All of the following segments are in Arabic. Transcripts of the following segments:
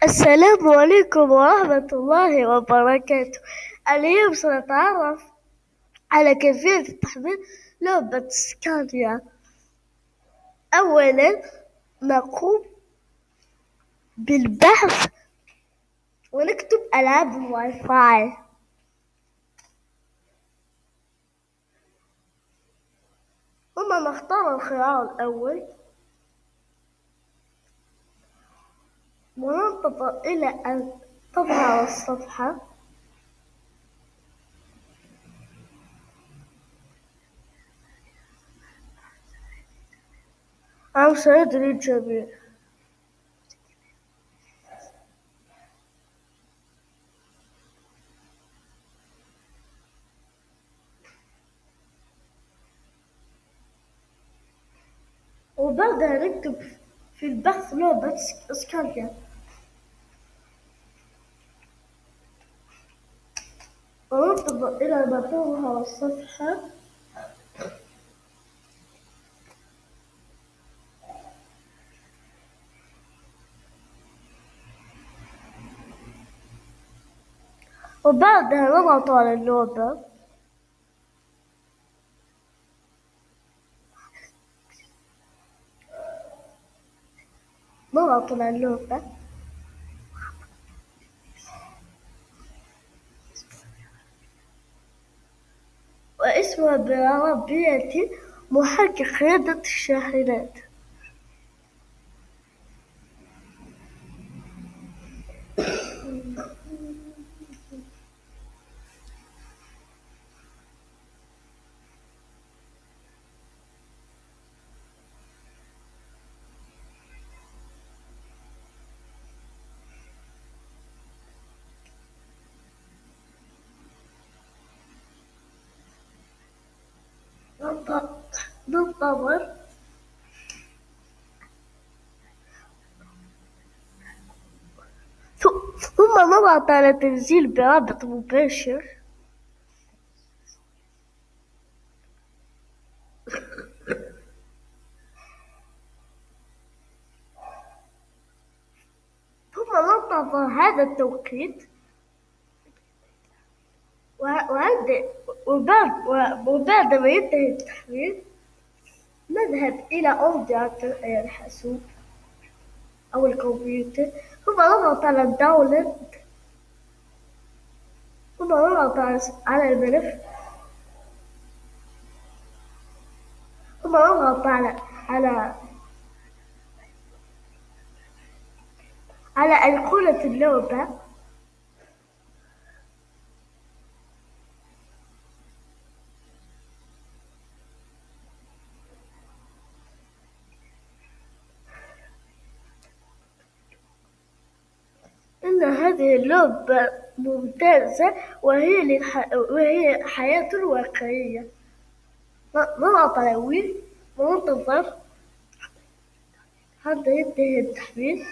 السلام عليكم ورحمة الله وبركاته. اليوم سنتعرف على كيفية تحميل لعبة سكانيا. أولا نقوم بالبحث ونكتب ألعاب الواي فاي. ثم نختار الخيار الأول وننتظر إلى أن تظهر الصفحة. أو سيدري الجميع. وبعدها نكتب في البحث لعبة سكانيا وننتظر إلى ما تظهر الصفحة. وبعدها نضغط على اللعبة واسمها بالعربية محرك قيادة الشاحنات. ننتظر ثم نضغط على تنزيل برابط مباشر. ثم ننتظر هذا التوقيت وبعد ما ينتهي التحميل نذهب إلى أورديناتور أي الحاسوب أو الكمبيوتر. ثم نضغط على الداونلود. ثم نضغط على الملف. ثم نضغط على أيقونة اللعبة. إن هذه اللعبة ممتازة وهي حياة واقعية. نضغط على وين وننتظر حتى ينتهي التحميل.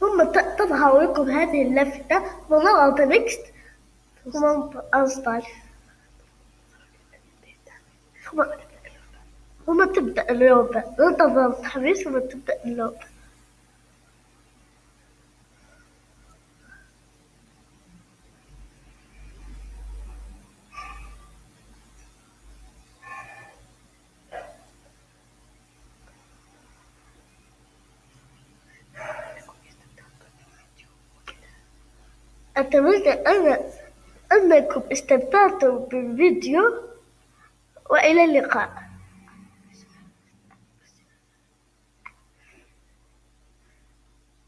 ثم تظهر لكم هذه اللافتة ونضغط نيكست ثم انستال. ثم تبدأ اللعبة. ننتظر التحميل ثم تبدأ اللعبة. أتمنى أنكم استمتعتم بالفيديو وإلى اللقاء.